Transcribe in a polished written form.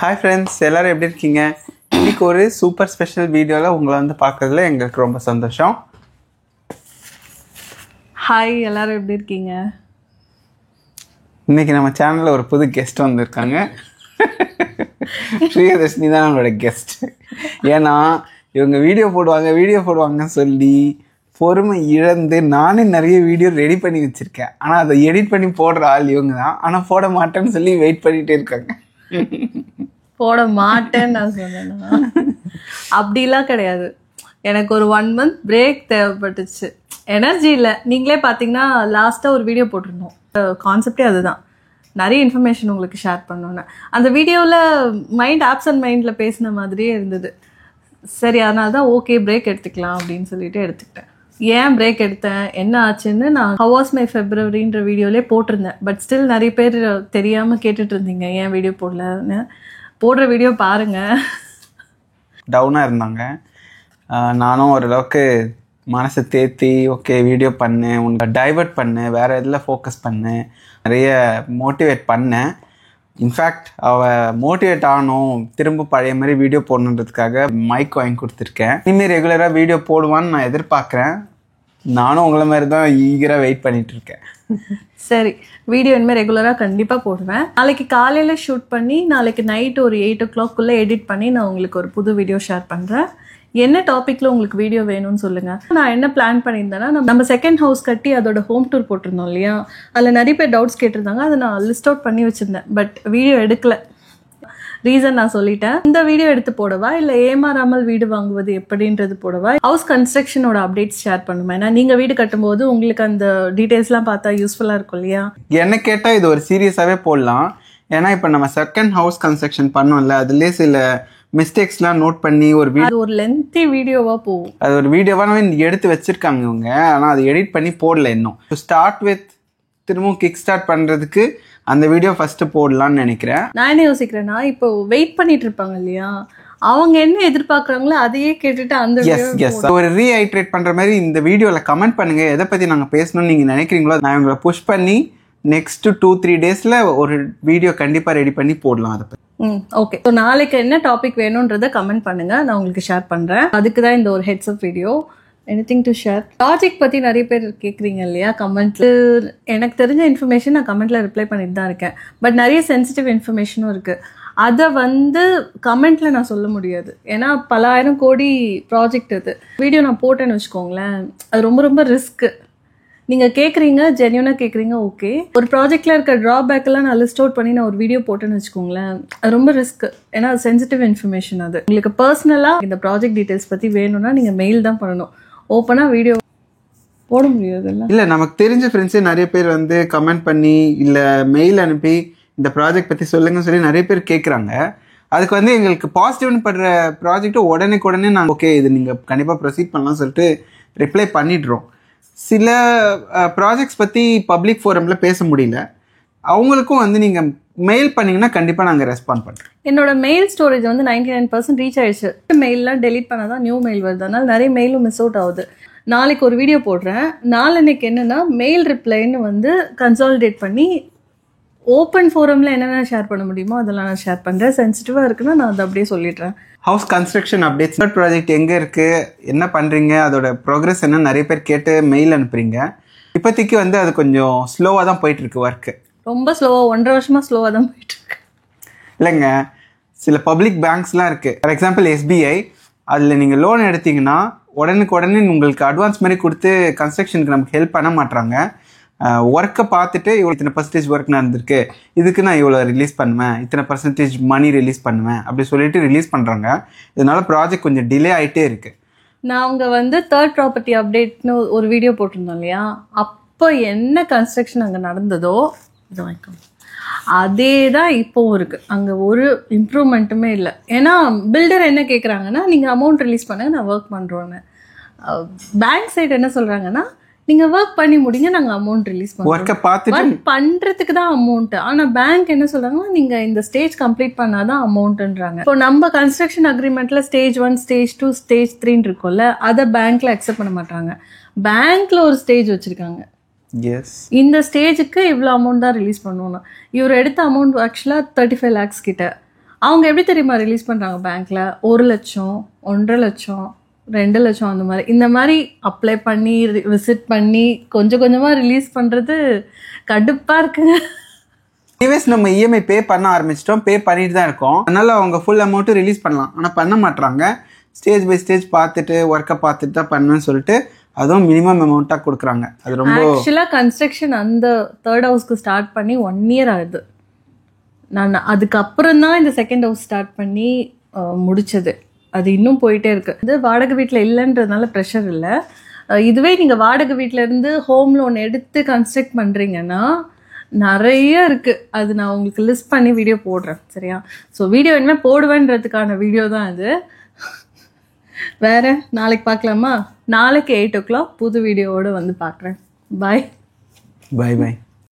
Hi friends, எல்லாரும் எப்படி இருக்கீங்க? இன்னைக்கு ஒரு சூப்பர் ஸ்பெஷல் வீடியோல உங்களை வந்து பார்க்கறதுல எங்களுக்கு ரொம்ப சந்தோஷம். ஹாய், எல்லாரும் எப்படி இருக்கீங்க? இன்னைக்கு நம்ம சேனல்ல ஒரு புது கெஸ்ட் வந்திருக்காங்க. ஸ்ரீதர்ஷினி தான் நம்மளோட கெஸ்ட். ஏன்னா இவங்க வீடியோ போடுவாங்கன்னு சொல்லி பொறுமை இழந்து நானே நிறைய வீடியோ ரெடி பண்ணி வச்சிருக்கேன். ஆனால் அதை எடிட் பண்ணி போடுற ஆள் இவங்க தான். ஆனால் போட மாட்டேன்னு சொல்லி வெயிட் பண்ணிட்டே இருக்காங்க. போட மாட்டேன்னு நான் சொன்னேன்னா அப்படிலாம் கிடையாது. எனக்கு ஒரு 1 month பிரேக் தேவைப்பட்டுச்சு. எனர்ஜி இல்லை. நீங்களே பார்த்தீங்கன்னா லாஸ்ட்டாக ஒரு வீடியோ போட்டிருந்தோம். கான்செப்டே அதுதான், நிறைய இன்ஃபர்மேஷன் உங்களுக்கு ஷேர் பண்ணோன்னு. அந்த வீடியோவில் மைண்ட் ஆப்சன்ட் மைண்டில் பேசின மாதிரியே இருந்தது. சரி, அதனால தான் ஓகே பிரேக் எடுத்துக்கலாம் அப்படின்னு சொல்லிட்டு எடுத்துக்கிட்டேன். ஏன் பிரேக் எடுத்தேன், என்ன ஆச்சுன்னு நான் ஹவ் வாஸ் மை ஃபெப்ரவரின்ற வீடியோலேயே போட்டிருந்தேன். பட் ஸ்டில் நிறைய பேர் தெரியாமல் கேட்டுட்டு இருந்தீங்க ஏன் வீடியோ போடலன்னு. போடுற வீடியோ பாருங்கள். டவுனாக இருந்தாங்க. நானும் ஓரளவுக்கு மனசை தேத்தி ஓகே வீடியோ பண்ணேன், உன்னை டைவர்ட் பண்ணேன், வேறு இதில் ஃபோக்கஸ் பண்ணேன், நிறைய மோட்டிவேட் பண்ணேன். இன்ஃபேக்ட் அவள் மோட்டிவேட் ஆகணும், திரும்ப பழைய மாதிரி வீடியோ போடணுன்றதுக்காக மைக் வாங்கி கொடுத்துருக்கேன். இனிமேல் ரெகுலராக வீடியோ போடுவான்னு நான் எதிர்பார்க்குறேன். நானும் உங்களை மாதிரி தான் ஈகராக வெயிட் பண்ணிட்டு இருக்கேன். சரி, வீடியோ இனிமேல் ரெகுலராக கண்டிப்பாக போடுவேன். நாளைக்கு காலையில் ஷூட் பண்ணி நாளைக்கு நைட்டு ஒரு 8 o'clock எடிட் பண்ணி நான் உங்களுக்கு ஒரு புது வீடியோ ஷேர் பண்ணுறேன். என்ன டாப்பிக்கில் உங்களுக்கு வீடியோ வேணும்னு சொல்லுங்கள். நான் என்ன பிளான் பண்ணியிருந்தேன்னா, நம்ம செகண்ட் ஹவுஸ் கட்டி அதோட ஹோம் டூர் போட்டிருந்தோம் இல்லையா, அதில் நிறைய பேர் டவுட்ஸ் கேட்டிருந்தாங்க. அதை நான் லிஸ்ட் அவுட் பண்ணி வச்சுருந்தேன். பட் வீடியோ எடுக்கலை. ரீசன் நான் சொல்லிட்டேன். இந்த வீடியோ எடுத்து போடவா இல்லை ஏமாறாமல் வீடு வாங்குவது எப்படின்றது போடவா, ஹவுஸ் கன்ஸ்ட்ரக்ஷனோட அப்டேட்ஸ் ஷேர் பண்ணுவேன். ஏன்னா நீங்கள் வீடு கட்டும்போது உங்களுக்கு அந்த டீட்டெயில்ஸ்லாம் பார்த்தா யூஸ்ஃபுல்லாக இருக்கும் இல்லையா. என்ன கேட்டால் இது ஒரு சீரியஸாகவே போடலாம். ஏன்னா இப்போ நம்ம செகண்ட் ஹவுஸ் கன்ஸ்ட்ரக்ஷன் பண்ணோம்ல, அதுலேயே சில மிஸ்டேக்ஸ்லாம் நோட் பண்ணி ஒரு லென்த்தி வீடியோவாக போகும். அது ஒரு வீடியோவாக எடுத்து வச்சிருக்காங்க இவங்க. ஆனால் அதை எடிட் பண்ணி போடல இன்னும். ஸ்டார்ட் வித் திரும்பவும் கிக் ஸ்டார்ட் பண்ணுறதுக்கு அந்த வீடியோ ஃபர்ஸ்ட் போடலான்னு நினைக்கிறேன். நான் என்ன யோசிக்கிறேன்னா, இப்போ வெயிட் பண்ணிட்டு இருப்பாங்க இல்லையா, அவங்க என்ன எதிர்பார்க்குறாங்களோ அதையே கேட்டுட்டு அந்த ஒரு ரீஹைட்ரேட் பண்ணுற மாதிரி இந்த வீடியோவில் கமெண்ட் பண்ணுங்க, எதை பற்றி நாங்கள் பேசணும்னு நீங்கள் நினைக்கிறீங்களோ நான் இவங்களை புஷ் பண்ணி நெக்ஸ்ட் 2-3 daysல ஒரு வீடியோ கண்டிப்பாக ரெடி பண்ணி போடலாம். அதை பற்றி ஓகே. ஸோ நாளைக்கு என்ன டாபிக் வேணுன்றதை கமெண்ட் பண்ணுங்க, நான் உங்களுக்கு ஷேர் பண்ணுறேன். அதுக்கு தான் இந்த ஒரு heads up video. Anything to share. Project பற்றி நிறைய பேர் கேட்குறீங்க இல்லையா கமெண்ட்ல. எனக்கு தெரிஞ்ச இன்ஃபர்மேஷன் நான் கமெண்ட்ல ரிப்ளை பண்ணிட்டு தான் இருக்கேன். பட் நிறைய சென்சிட்டிவ் இன்ஃபர்மேஷனும் இருக்குது. அதை கமெண்ட்ல நான் சொல்ல முடியாது. ஏன்னா பல ஆயிரம் கோடி ப்ராஜெக்ட் அது. வீடியோ நான் போட்டேன்னு வச்சுக்கோங்களேன், அது ரொம்ப ரொம்ப ரிஸ்க்கு. நீங்கள் கேட்குறீங்க, ஜென்யூனாக கேட்குறீங்க, ஓகே. ஒரு ப்ராஜெக்டில் இருக்க ட்ராபேக்கெல்லாம் நான் லிஸ்ட் அவுட் பண்ணி நான் ஒரு வீடியோ போட்டேன்னு வச்சுக்கோங்களேன், அது ரொம்ப ரிஸ்க்கு. ஏன்னா அது சென்சிட்டிவ் இன்ஃபர்மேஷன். அது உங்களுக்கு பர்சனலாக இந்த ப்ராஜெக்ட் டீட்டெயில்ஸ் பற்றி வேணும்னா நீங்கள் மெயில் தான் பண்ணணும். ஓப்பனாக வீடியோ போட முடியாது. இல்லை, நமக்கு தெரிஞ்ச ஃப்ரெண்ட்ஸே நிறைய பேர் கமெண்ட் பண்ணி இல்லை மெயில் அனுப்பி இந்த ப்ராஜெக்ட் பற்றி சொல்லுங்கன்னு சொல்லி நிறைய பேர் கேட்குறாங்க. அதுக்கு எங்களுக்கு பாசிட்டிவ்னு படுற ப்ராஜெக்ட்டை உடனே நாங்கள் ஓகே இது நீங்கள் கண்டிப்பாக ப்ரொசீட் பண்ணலாம் சொல்லிட்டு ரிப்ளை பண்ணிடுறோம். சில ப்ராஜெக்ட்ஸ் பற்றி பப்ளிக் ஃபோரமில் பேச முடியல, அவங்களுக்கும் நீங்கள் மெயில் பண்ணிங்கன்னா கண்டிப்பாக நாங்கள் ரெஸ்பாண்ட் பண்ணுறோம். என்னோட மெயில் ஸ்டோரேஜ் 99% ரீச் ஆயிடுச்சு. மெயிலெலாம் டெலிட் பண்ணால் தான் நியூ மெயில் வருது. அதனால நிறைய மெயிலும் மிஸ் அவுட் ஆகுது. நாளைக்கு ஒரு வீடியோ போடுறேன். நாளைக்கு என்னென்னா மெயில் ரிப்ளைன்னு கன்சாலிடேட் பண்ணி ஓப்பன் ஃபோரமில் என்னென்ன ஷேர் பண்ண முடியுமோ அதெல்லாம் நான் ஷேர் பண்ணுறேன். சென்சிட்டிவாக இருக்குன்னா நான் அதை அப்படியே சொல்லிடுறேன். ஹவுஸ் கன்ஸ்ட்ரக்ஷன் அப்டேட்ஸ் ப்ராஜெக்ட் எங்கே இருக்குது, என்ன பண்ணுறீங்க, அதோட ப்ரோக்ரஸ் என்ன நிறைய பேர் கேட்டு மெயில் அனுப்புறீங்க. இப்போதைக்கு அது கொஞ்சம் ஸ்லோவாக தான் போயிட்டுருக்கு ஒர்க்கு. ரொம்ப ஸ்லோவாக 1.5 வருஷமாக ஸ்லோவாக தான் போயிட்டுருக்கு. இல்லைங்க, சில பப்ளிக் பேங்க்ஸ்லாம் இருக்குது. ஃபார் எக்ஸாம்பிள் SBI, அதில் நீங்கள் லோன் எடுத்தீங்கன்னா உடனே உங்களுக்கு அட்வான்ஸ் மாதிரி கொடுத்து கன்ஸ்ட்ரக்ஷனுக்கு நமக்கு ஹெல்ப் பண்ண மாட்டாங்க. ஒர்க்கை பார்த்துட்டு இத்தனை % ஒர்க் நடந்திருக்கு, இதுக்கு நான் இவ்வளோ ரிலீஸ் பண்ணுவேன், இத்தனை % மணி ரிலீஸ் பண்ணுவேன் அப்படி சொல்லிட்டு ரிலீஸ் பண்ணுறாங்க. இதனால ப்ராஜெக்ட் கொஞ்சம் டிலே ஆகிட்டே இருக்குது. நாங்கள் தேர்ட் ப்ராப்பர்ட்டி அப்டேட்னு ஒரு வீடியோ போட்டிருந்தோம் இல்லையா, அப்போ என்ன கன்ஸ்ட்ரக்ஷன் அங்கே நடந்ததோ இது வாங்கிக்கோங்க, அதே தான் இப்போவும் இருக்குது. அங்கே ஒரு இம்ப்ரூவ்மெண்ட்டுமே இல்லை. ஏன்னா பில்டர் என்ன கேட்குறாங்கன்னா, நீங்கள் அமௌண்ட் ரிலீஸ் பண்ணுங்க, நான் ஒர்க் பண்ணுறோன்னு. பேங்க் சைடு என்ன சொல்கிறாங்கன்னா, நீங்கள் ஒர்க் பண்ணி முடிங்க, நாங்கள் அமௌண்ட் ரிலீஸ் பண்ணுவோம். ஒர்க் பண்ணுறதுக்கு தான் அமௌண்ட்டு. ஆனால் பேங்க் என்ன சொல்கிறாங்கன்னா, நீங்கள் இந்த ஸ்டேஜ் கம்ப்ளீட் பண்ணால் தான் அமௌண்ட்டுன்றாங்க. இப்போ நம்ம கன்ஸ்ட்ரக்ஷன் அக்ரிமெண்ட்டில் ஸ்டேஜ் 1, ஸ்டேஜ் 2, ஸ்டேஜ் 3 இருக்கும்ல, அதை பேங்க்கில் அக்செப்ட் பண்ண மாட்டாங்க. பேங்க்கில் ஒரு ஸ்டேஜ் வச்சுருக்காங்க. இந்த ஸ்டேஜுக்கு இவ்வளோ அமௌண்ட் தான் ரிலீஸ் பண்ணுவோம். இவர் எடுத்த அமௌண்ட் ஆக்சுவலாக 35 lakhs கிட்ட. அவங்க எப்படி தெரியுமா ரிலீஸ் பண்ணுறாங்க பேங்க்கில் 1 லட்சம் 1.5 லட்சம் 2 லட்சம் அந்த மாதிரி இந்த மாதிரி அப்ளை பண்ணி விசிட் பண்ணி கொஞ்சம் கொஞ்சமாக ரிலீஸ் பண்ணுறது கடுப்பாக இருக்குங்க. நம்ம இஎம்ஐ பே பண்ண ஆரம்பிச்சிட்டோம், பே பண்ணிட்டு தான் இருக்கோம். அதனால அவங்க ஃபுல் அமௌண்ட்டும் ரிலீஸ் பண்ணலாம், ஆனால் பண்ண மாட்டாங்க. ஸ்டேஜ் பை ஸ்டேஜ் பார்த்துட்டு ஒர்க்கை பார்த்துட்டு தான் பண்ணுன்னு சொல்லிட்டு அதுவும் மினிமம் அமௌண்ட்டாக கொடுக்குறாங்க. அது ரொம்ப ஆக்சுவலாக கன்ஸ்ட்ரக்ஷன் அந்த 3rd ஹவுஸ்க்கு ஸ்டார்ட் பண்ணி 1 இயர் ஆகுது. நான் அதுக்கப்புறம் தான் இந்த 2nd ஹவுஸ் ஸ்டார்ட் பண்ணி முடிச்சது. அது இன்னும் போயிட்டே இருக்கு. இது வாடகை வீட்டில் இல்லைன்றதுனால ப்ரெஷர் இல்லை. இதுவே நீங்கள் வாடகை வீட்டில் இருந்து ஹோம் லோன் எடுத்து கன்ஸ்ட்ரக்ட் பண்ணுறீங்கன்னா நிறைய இருக்குது. அது நான் உங்களுக்கு லிஸ்ட் பண்ணி வீடியோ போடுறேன், சரியா? ஸோ வீடியோ இனிமேல் போடுவேன்றதுக்கான வீடியோ தான் அது. வேறு நாளைக்கு பார்க்கலாமா? நாளைக்கு 8 o'clock புது வீடியோவோடு வந்து பார்க்குறேன். பாய் பாய் பாய்.